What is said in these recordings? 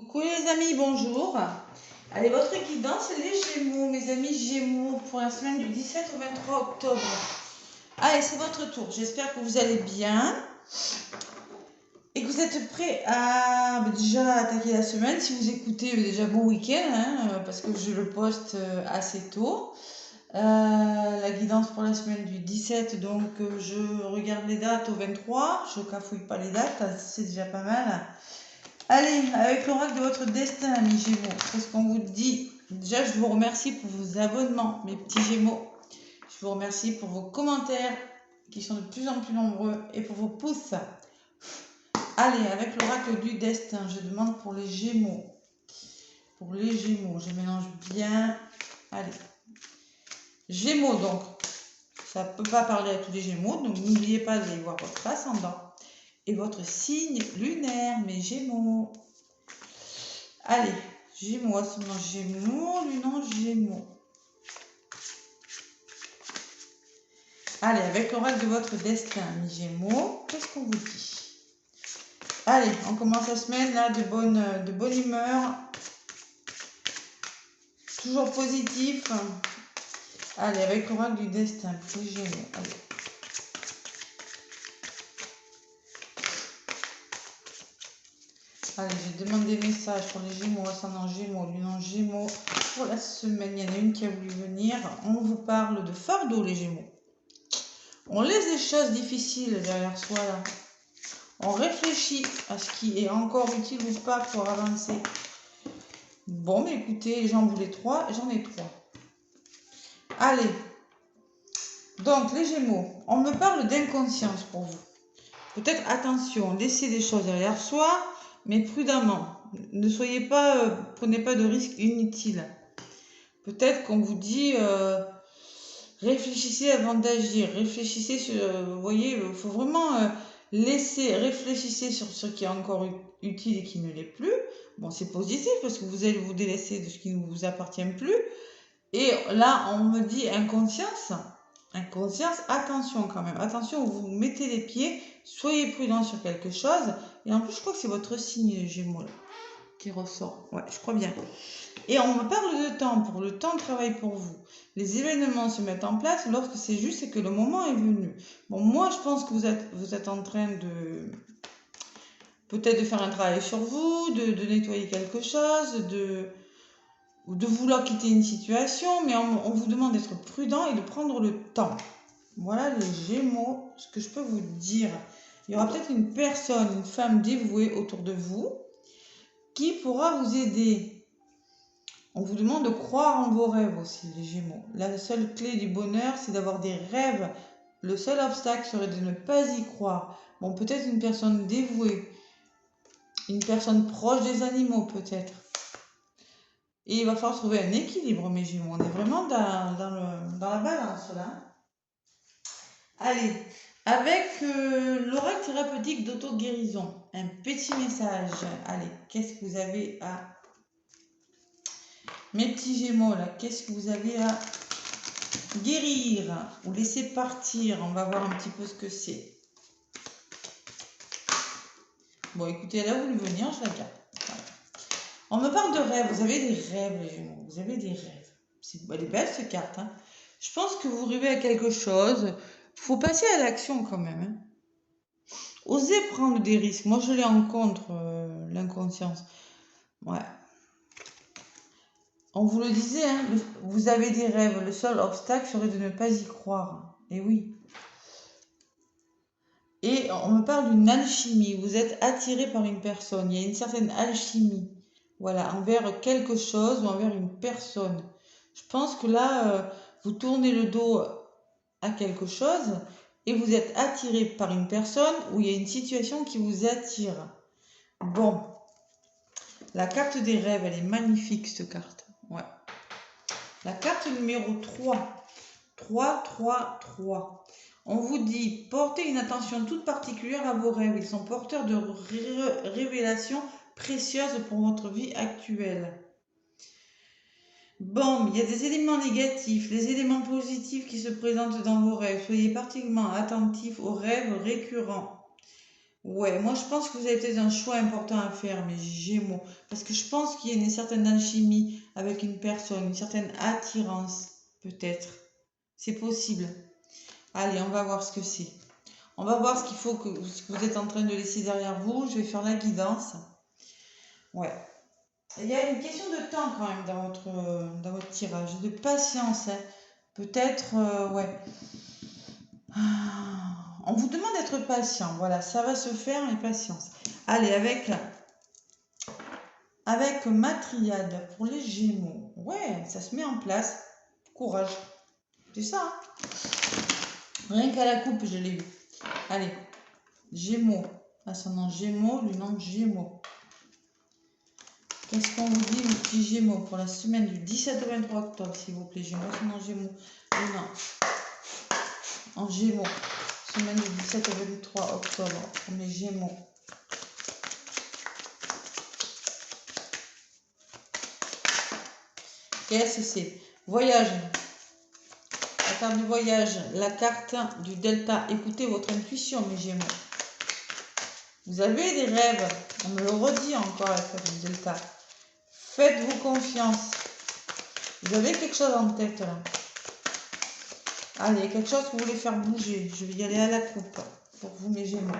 Coucou les amis, bonjour. Allez, votre guidance, les Gémeaux, mes amis Gémeaux, pour la semaine du 17 au 23 octobre. Allez, c'est votre tour. J'espère que vous allez bien et que vous êtes prêts à déjà attaquer la semaine. Si vous écoutez, déjà bon week-end, parce que je le poste assez tôt. La guidance pour la semaine du 17, donc je regarde les dates au 23. Je cafouille pas les dates, c'est déjà pas mal. Allez, avec l'oracle de votre destin, amis Gémeaux, qu'est-ce qu'on vous dit? Déjà, je vous remercie pour vos abonnements, mes petits Gémeaux. Je vous remercie pour vos commentaires, qui sont de plus en plus nombreux, et pour vos pouces. Allez, avec l'oracle du destin, je demande pour les Gémeaux. Pour les Gémeaux, je mélange bien. Allez. Gémeaux, donc. Ça ne peut pas parler à tous les Gémeaux, donc n'oubliez pas d'aller voir votre ascendant et votre signe lunaire, mes Gémeaux. Allez, Gémeaux, ascendant Gémeaux, lunan Gémeaux. Allez, avec l'oracle de votre destin, mes Gémeaux, qu'est-ce qu'on vous dit? Allez, on commence la semaine là de bonne humeur. Toujours positif. Allez, avec l'oracle du destin, pour les Gémeaux. Allez. Allez, je demande des messages pour les Gémeaux, ascendant Gémeaux, lunan Gémeaux. Pour la semaine, il y en a une qui a voulu venir. On vous parle de fardeau, les Gémeaux. On laisse des choses difficiles derrière soi, là. On réfléchit à ce qui est encore utile ou pas pour avancer. Bon, mais écoutez, j'en voulais 3, j'en ai 3. Allez. Donc, les Gémeaux, on me parle d'inconscience pour vous. Peut-être, attention, laissez des choses derrière soi, mais prudemment. Ne soyez pas, prenez pas de risques inutiles. Peut-être qu'on vous dit, réfléchissez avant d'agir. Réfléchissez sur, vous voyez, il faut vraiment réfléchissez sur ce qui est encore utile et qui ne l'est plus. Bon, c'est positif parce que vous allez vous délaisser de ce qui ne vous appartient plus. Et là, on me dit inconscience. Inconscience, attention quand même. Attention, vous mettez les pieds, soyez prudent sur quelque chose. Et en plus, je crois que c'est votre signe Gémeaux là, qui ressort. Ouais, je crois bien. Et on me parle de temps, pour le temps travaille pour vous. Les événements se mettent en place lorsque c'est juste et que le moment est venu. Bon, moi, je pense que vous êtes en train de... peut-être de faire un travail sur vous, de nettoyer quelque chose, ou de vouloir quitter une situation, mais on vous demande d'être prudent et de prendre le temps. Voilà les Gémeaux, ce que je peux vous dire. Il y aura peut-être une personne, une femme dévouée autour de vous qui pourra vous aider. On vous demande de croire en vos rêves aussi, les Gémeaux. La seule clé du bonheur, c'est d'avoir des rêves. Le seul obstacle serait de ne pas y croire. Bon, peut-être une personne dévouée, une personne proche des animaux peut-être. Et il va falloir trouver un équilibre, mes Gémeaux. On est vraiment dans la balance, là. Allez, avec l'oracle thérapeutique d'auto-guérison, un petit message. Allez, qu'est-ce que vous avez à... Mes petits Gémeaux, là, qu'est-ce que vous avez à guérir ou laisser partir? On va voir un petit peu ce que c'est. Bon, écoutez, elle a voulu venir, je la garde. Voilà. On me parle de rêves. Vous avez des rêves, les Gémeaux. Vous avez des rêves. Elle est belle, cette carte. Hein. Je pense que vous rêvez à quelque chose. Il faut passer à l'action quand même. Hein. Osez prendre des risques. Moi, je l'ai en contre, l'inconscience. Ouais. On vous le disait, hein, vous avez des rêves. Le seul obstacle serait de ne pas y croire. Et oui. Et on me parle d'une alchimie. Vous êtes attiré par une personne. Il y a une certaine alchimie. Voilà, envers quelque chose ou envers une personne. Je pense que là, vous tournez le dos à quelque chose et vous êtes attiré par une personne où il y a une situation qui vous attire. Bon. La carte des rêves, elle est magnifique, cette carte. Ouais. La carte numéro 3. 3, 3, 3. On vous dit, portez une attention toute particulière à vos rêves. Ils sont porteurs de révélations précieuses pour votre vie actuelle. Bon, il y a des éléments négatifs, des éléments positifs qui se présentent dans vos rêves. Soyez particulièrement attentifs aux rêves récurrents. Ouais, moi je pense que vous avez peut-être un choix important à faire, mes Gémeaux. Parce que je pense qu'il y a une certaine alchimie avec une personne, une certaine attirance, peut-être. C'est possible. Allez, on va voir ce que c'est. On va voir ce que vous êtes en train de laisser derrière vous. Je vais faire la guidance. Ouais. Il y a une question de temps quand même dans votre tirage, de patience, hein. Peut-être, ouais. On vous demande d'être patient. Voilà, ça va se faire, mais patience. Allez, avec ma triade pour les Gémeaux. Ouais, ça se met en place. Courage. C'est ça, hein. Rien qu'à la coupe, je l'ai eu. Allez, Gémeaux. Ascendant Gémeaux, lunan Gémeaux. Qu'est-ce qu'on vous dit, mes petits Gémeaux, pour la semaine du 17 au 23 octobre, s'il vous plaît. Gémeaux, ascendant Gémeaux, lunan en Gémeaux. Semaine du 17 au 23 octobre pour mes Gémeaux. Qu'est-ce que c'est? Voyage. La carte du voyage, la carte du delta. Écoutez votre intuition, mes Gémeaux. Vous avez des rêves. On me le redit encore, la carte du delta. Faites-vous confiance. Vous avez quelque chose en tête, là. Allez, il y a quelque chose que vous voulez faire bouger. Je vais y aller à la coupe pour vous, mes Gémeaux.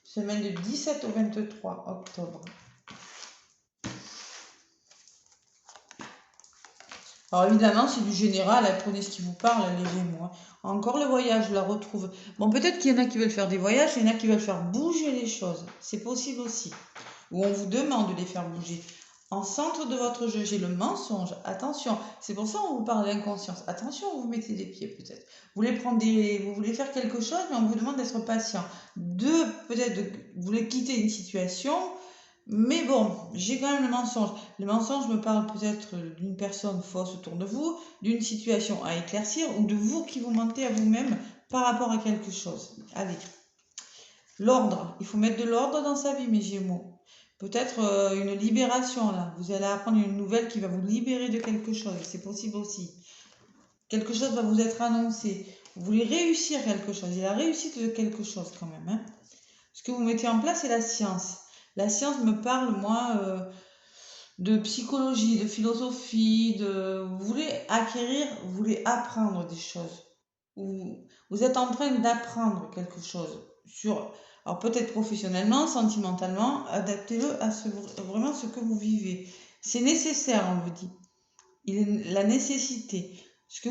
Semaine du 17 au 23 octobre. Alors évidemment, c'est du général, hein, prenez ce qui vous parle, les Gémeaux. Encore le voyage, je la retrouve. Bon, peut-être qu'il y en a qui veulent faire des voyages, il y en a qui veulent faire bouger les choses. C'est possible aussi. Ou on vous demande de les faire bouger. En centre de votre jeu, j'ai le mensonge. Attention, c'est pour ça qu'on vous parle d'inconscience. Attention, vous mettez des pieds peut-être. Vous voulez faire quelque chose, mais on vous demande d'être patient. Vous voulez quitter une situation. Mais bon, j'ai quand même le mensonge. Le mensonge me parle peut-être d'une personne fausse autour de vous, d'une situation à éclaircir ou de vous qui vous mentez à vous-même par rapport à quelque chose. Allez. L'ordre. Il faut mettre de l'ordre dans sa vie, mes Gémeaux. Peut-être une libération, là. Vous allez apprendre une nouvelle qui va vous libérer de quelque chose. C'est possible aussi. Quelque chose va vous être annoncé. Vous voulez réussir quelque chose. Il y a la réussite de quelque chose quand même, hein. Ce que vous mettez en place, c'est la science. La science me parle, moi, de psychologie, de philosophie, vous voulez acquérir, vous voulez apprendre des choses. Vous êtes en train d'apprendre quelque chose alors peut-être professionnellement, sentimentalement, adaptez-le à vraiment ce que vous vivez. C'est nécessaire, on vous dit. La nécessité. Ce que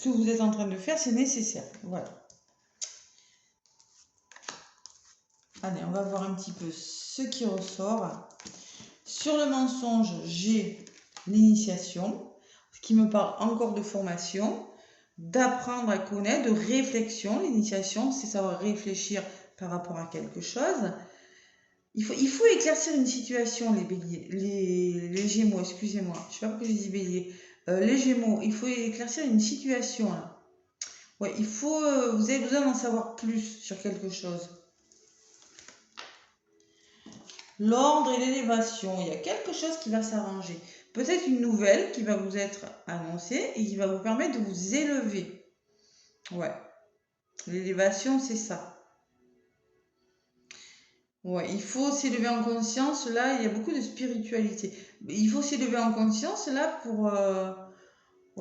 vous êtes en train de faire, c'est nécessaire. Voilà. Allez, on va voir un petit peu ce qui ressort. Sur le mensonge, j'ai l'initiation, ce qui me parle encore de formation, d'apprendre à connaître, de réflexion. L'initiation, c'est savoir réfléchir par rapport à quelque chose. Il faut éclaircir une situation, les béliers, les gémeaux, excusez-moi. Je ne sais pas pourquoi j'ai dit bélier. Les gémeaux, il faut éclaircir une situation, là. Ouais, vous avez besoin d'en savoir plus sur quelque chose. L'ordre et l'élévation, il y a quelque chose qui va s'arranger. Peut-être une nouvelle qui va vous être annoncée et qui va vous permettre de vous élever. Ouais. L'élévation, c'est ça. Ouais, il faut s'élever en conscience. Là, il y a beaucoup de spiritualité. Il faut s'élever en conscience, là, pour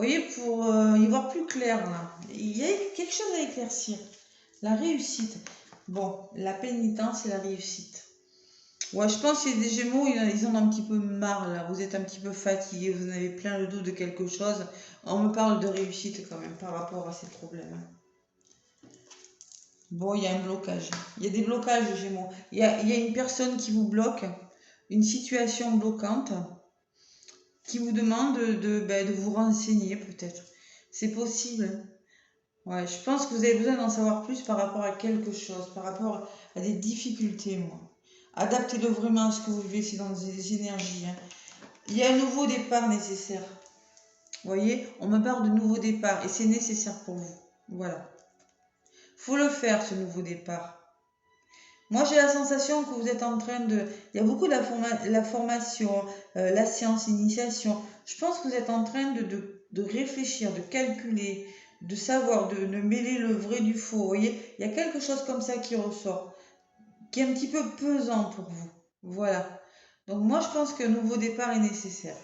y voir plus clair, là. Il y a quelque chose à éclaircir. La réussite. Bon, la pénitence et la réussite. Ouais, je pense qu'il y a des Gémeaux, ils en ont un petit peu marre là. Vous êtes un petit peu fatigué, vous en avez plein le dos de quelque chose. On me parle de réussite quand même par rapport à ces problèmes. Bon, il y a un blocage. Il y a des blocages, Gémeaux. Il y a une personne qui vous bloque, une situation bloquante, qui vous demande de vous renseigner peut-être. C'est possible. Ouais, je pense que vous avez besoin d'en savoir plus par rapport à quelque chose, par rapport à des difficultés, moi. Adaptez-le vraiment à ce que vous vivez, c'est dans des énergies, hein. Il y a un nouveau départ nécessaire. Vous voyez, on me parle de nouveau départ et c'est nécessaire pour vous. Voilà. Faut le faire, ce nouveau départ. Moi, j'ai la sensation que vous êtes en train de... Il y a beaucoup de la formation, la science, l'initiation. Je pense que vous êtes en train de réfléchir, de calculer, de savoir, de mêler le vrai du faux. Vous voyez, il y a quelque chose comme ça qui ressort. qui est un petit peu pesant pour vous. Voilà. Donc moi, je pense qu'un nouveau départ est nécessaire.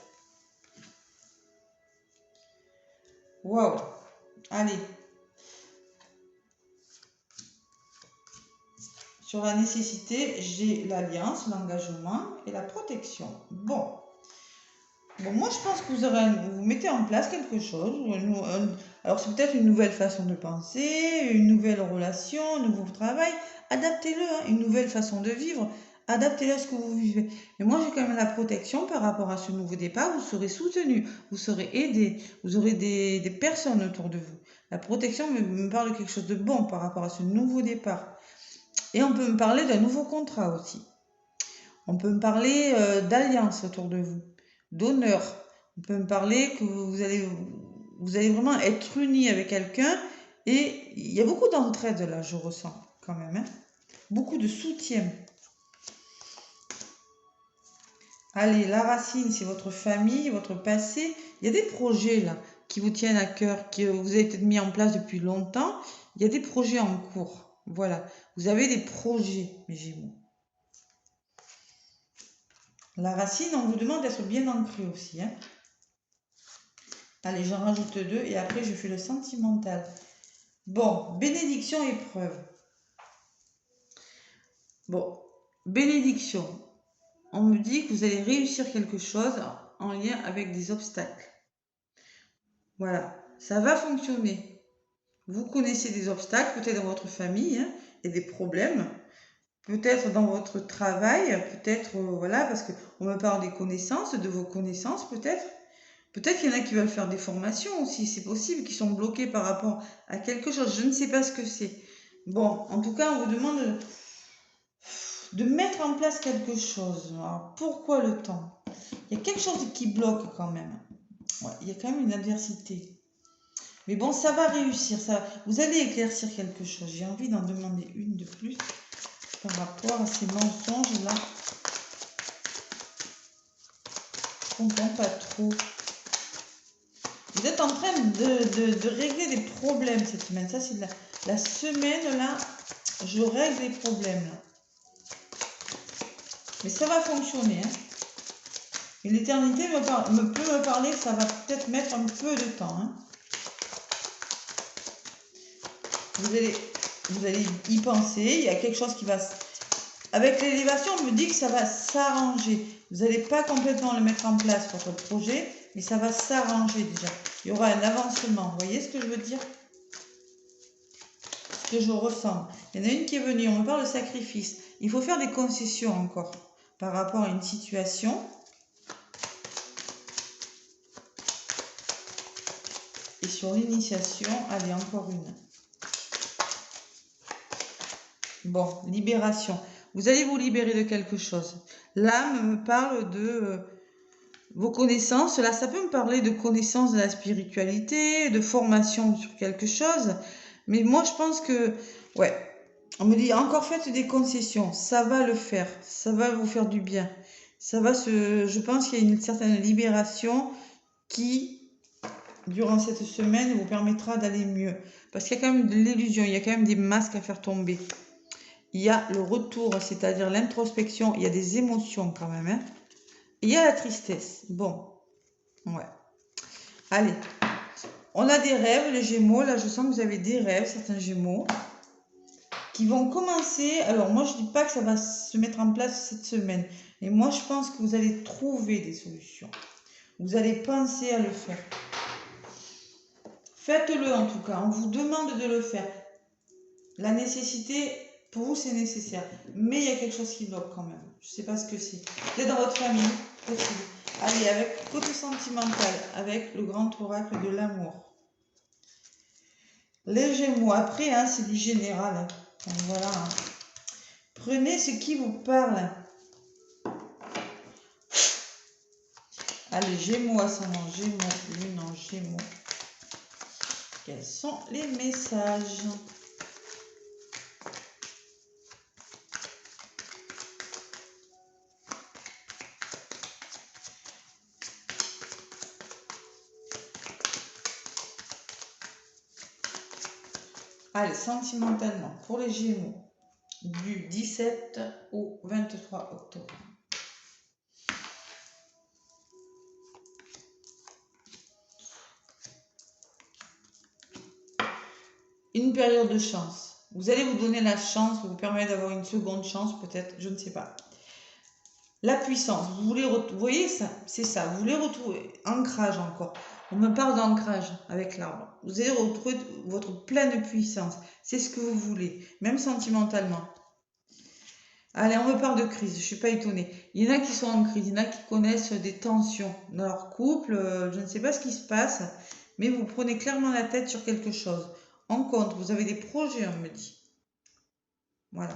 Waouh. Allez. Sur la nécessité, j'ai l'alliance, l'engagement et la protection. Bon. Bon, moi, je pense que vous mettez en place quelque chose. Alors, c'est peut-être une nouvelle façon de penser, une nouvelle relation, un nouveau travail. Adaptez-le, hein, une nouvelle façon de vivre. Adaptez-le à ce que vous vivez. Mais moi, j'ai quand même la protection par rapport à ce nouveau départ. Vous serez soutenu, vous serez aidé, vous aurez des personnes autour de vous. La protection me parle de quelque chose de bon par rapport à ce nouveau départ. Et on peut me parler d'un nouveau contrat aussi. On peut me parler d'alliance autour de vous, d'honneur. On peut me parler que vous allez vraiment être unis avec quelqu'un. Et il y a beaucoup d'entraide là, je ressens quand même. Hein. Beaucoup de soutien. Allez, la racine, c'est votre famille, votre passé. Il y a des projets là qui vous tiennent à cœur, que vous avez peut-être mis en place depuis longtemps. Il y a des projets en cours. Voilà. Vous avez des projets, mes Gémeaux. La racine, on vous demande d'être bien ancré aussi. Hein. Allez, j'en rajoute 2 et après je fais le sentimental. Bon, bénédiction épreuve. Bon, bénédiction. On me dit que vous allez réussir quelque chose en lien avec des obstacles. Voilà, ça va fonctionner. Vous connaissez des obstacles, peut-être dans votre famille, hein, et des problèmes. Peut-être dans votre travail, peut-être, voilà, parce qu'on me parle des connaissances, de vos connaissances peut-être. Peut-être qu'il y en a qui veulent faire des formations aussi, c'est possible, qui sont bloqués par rapport à quelque chose. Je ne sais pas ce que c'est. Bon, en tout cas, on vous demande de mettre en place quelque chose. Alors, pourquoi le temps? Il y a quelque chose qui bloque quand même. Ouais, il y a quand même une adversité. Mais bon, ça va réussir. Ça, vous allez éclaircir quelque chose. J'ai envie d'en demander une de plus par rapport à ces mensonges-là. Je comprends pas trop. Vous êtes en train de régler des problèmes cette semaine. Ça, c'est la semaine là, je règle des problèmes là. Mais ça va fonctionner. Hein. Et l'éternité peut me parler que ça va peut-être mettre un peu de temps. Hein. Vous allez y penser. Il y a quelque chose qui va... Avec l'élévation, on me dit que ça va s'arranger. Vous n'allez pas complètement le mettre en place, votre projet, mais ça va s'arranger déjà. Il y aura un avancement. Vous voyez ce que je veux dire? Ce que je ressens. Il y en a une qui est venue, on me parle de sacrifice. Il faut faire des concessions encore par rapport à une situation. Et sur l'initiation, allez, encore une. Bon, libération. Vous allez vous libérer de quelque chose. L'âme me parle de vos connaissances. Là, ça peut me parler de connaissances de la spiritualité, de formation sur quelque chose. Mais moi, je pense que, ouais, on me dit encore faites des concessions. Ça va le faire. Ça va vous faire du bien. Je pense qu'il y a une certaine libération qui, durant cette semaine, vous permettra d'aller mieux. Parce qu'il y a quand même de l'illusion. Il y a quand même des masques à faire tomber. Il y a le retour, c'est-à-dire l'introspection. Il y a des émotions quand même. Hein. Il y a la tristesse. Bon, ouais. Allez. On a des rêves, les Gémeaux. Là, je sens que vous avez des rêves, certains Gémeaux, qui vont commencer. Alors, moi, je ne dis pas que ça va se mettre en place cette semaine. Et moi, je pense que vous allez trouver des solutions. Vous allez penser à le faire. Faites-le en tout cas. On vous demande de le faire. La nécessité... Pour vous, c'est nécessaire. Mais il y a quelque chose qui bloque quand même. Je ne sais pas ce que c'est. Peut-être dans votre famille. Allez, avec côté sentimental, avec le grand oracle de l'amour. Les Gémeaux, après, hein, c'est du général. Hein. Donc, voilà. Hein. Prenez ce qui vous parle. Allez, Gémeaux, ascendant Gémeaux, lune en Gémeaux. Quels sont les messages ? Allez, sentimentalement, pour les Gémeaux, du 17 au 23 octobre. Une période de chance. Vous allez vous donner la chance, vous permettre d'avoir une seconde chance peut-être, je ne sais pas. La puissance, vous voulez, vous voyez ça, c'est ça, vous voulez retrouver, ancrage encore. On me parle d'ancrage avec l'arbre. Vous allez retrouver votre pleine puissance, c'est ce que vous voulez, même sentimentalement. Allez, on me parle de crise, je ne suis pas étonnée. Il y en a qui sont en crise, il y en a qui connaissent des tensions dans leur couple, je ne sais pas ce qui se passe, mais vous prenez clairement la tête sur quelque chose. En compte, vous avez des projets, on me dit. Voilà.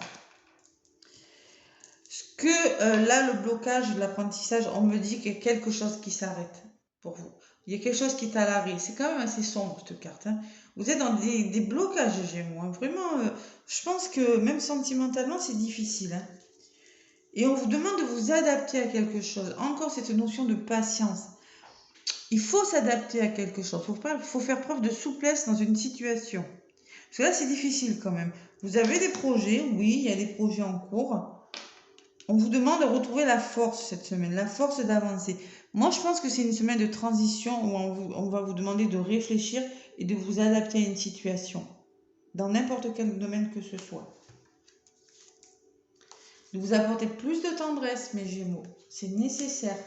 Ce que là, le blocage, l'apprentissage, on me dit qu'il y a quelque chose qui s'arrête pour vous. Il y a quelque chose qui est à l'arrêt. C'est quand même assez sombre, cette carte. Hein. Vous êtes dans des blocages, Gémeaux. Hein. Vraiment, je pense que même sentimentalement, c'est difficile. Hein. Et on vous demande de vous adapter à quelque chose. Encore cette notion de patience. Il faut s'adapter à quelque chose. Il faut faire preuve de souplesse dans une situation. Parce que là, c'est difficile quand même. Vous avez des projets, oui, il y a des projets en cours. On vous demande de retrouver la force cette semaine, la force d'avancer. Moi, je pense que c'est une semaine de transition où on va vous demander de réfléchir et de vous adapter à une situation, dans n'importe quel domaine que ce soit. De vous apporter plus de tendresse, mes Gémeaux. C'est nécessaire.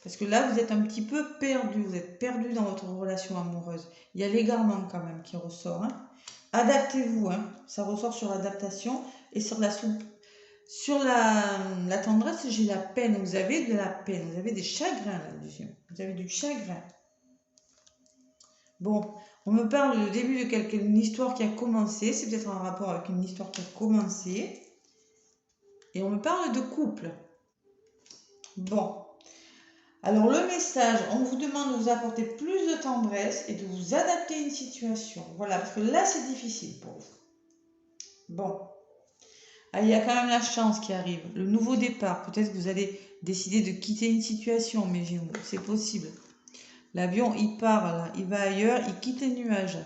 Parce que là, vous êtes un petit peu perdu. Vous êtes perdu dans votre relation amoureuse. Il y a l'égarement quand même qui ressort. Hein. Adaptez-vous. Hein. Ça ressort sur l'adaptation et sur la tendresse, j'ai la peine. Vous avez de la peine. Vous avez des chagrins là-dessus. Vous avez du chagrin. Bon, on me parle du début d'une histoire qui a commencé. C'est peut-être en rapport avec une histoire qui a commencé. Et on me parle de couple. Bon. Alors le message, on vous demande de vous apporter plus de tendresse et de vous adapter à une situation. Voilà, parce que là c'est difficile pour vous. Bon. Ah, il y a quand même la chance qui arrive, le nouveau départ. Peut-être que vous allez décider de quitter une situation, mes Gémeaux, c'est possible. L'avion, il part là, il va ailleurs, il quitte les nuages.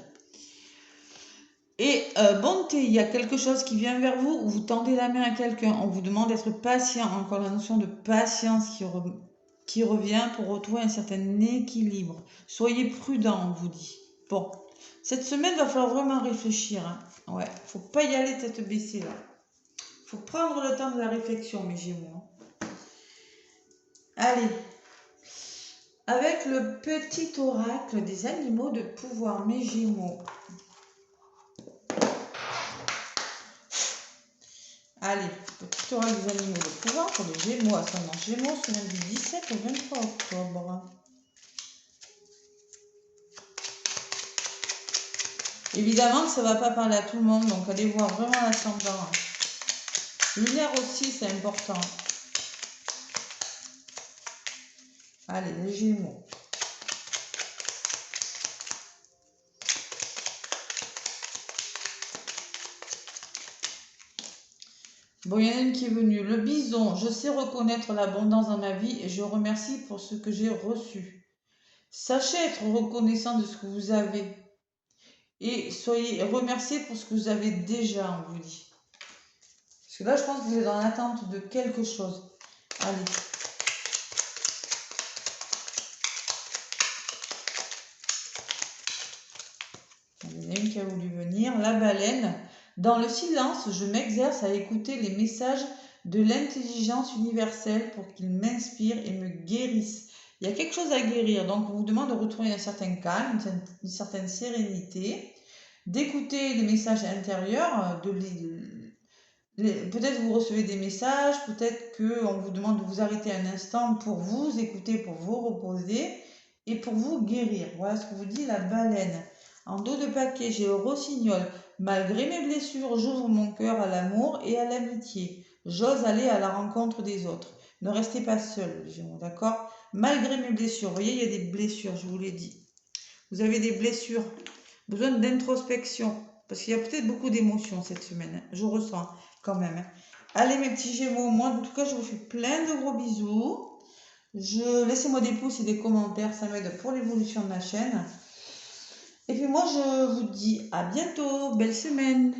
Et bonté, il y a quelque chose qui vient vers vous, où vous tendez la main à quelqu'un, on vous demande d'être patient, encore la notion de patience qui revient pour retrouver un certain équilibre. Soyez prudent, on vous dit. Bon, cette semaine, il va falloir vraiment réfléchir. Hein. Ouais, faut pas y aller tête baissée là. Faut prendre le temps de la réflexion, mes Gémeaux. Allez, avec le petit oracle des animaux de pouvoir, mes Gémeaux. Allez, petit oracle des animaux de pouvoir pour les Gémeaux, ascendant Gémeaux, semaine du 17 au 23 octobre. Évidemment que ça ne va pas parler à tout le monde, donc allez voir vraiment l'ascendant. Lunaire aussi, c'est important. Allez, les Gémeaux. Bon, il y en a une qui est venue. Le bison, je sais reconnaître l'abondance dans ma vie et je remercie pour ce que j'ai reçu. Sachez être reconnaissant de ce que vous avez. Et soyez remerciés pour ce que vous avez déjà, on vous dit. Parce que là, je pense que vous êtes dans l'attente de quelque chose. Allez. Il y en a une qui a voulu venir. La baleine. Dans le silence, je m'exerce à écouter les messages de l'intelligence universelle pour qu'ils m'inspirent et me guérissent. Il y a quelque chose à guérir. Donc, on vous demande de retrouver un certain calme, une certaine sérénité, d'écouter les messages intérieurs, peut-être vous recevez des messages, peut-être qu'on vous demande de vous arrêter un instant pour vous écouter, pour vous reposer et pour vous guérir. Voilà ce que vous dit la baleine. En dos de paquet, j'ai le rossignol. Malgré mes blessures, j'ouvre mon cœur à l'amour et à l'amitié. J'ose aller à la rencontre des autres. Ne restez pas seul, d'accord? Malgré mes blessures, vous voyez, il y a des blessures, je vous l'ai dit. Vous avez des blessures, besoin d'introspection, parce qu'il y a peut-être beaucoup d'émotions cette semaine. Je ressens quand même. Allez mes petits Gémeaux, moi en tout cas je vous fais plein de gros bisous. Laissez-moi des pouces et des commentaires, ça m'aide pour l'évolution de ma chaîne. Et puis moi je vous dis à bientôt, belle semaine.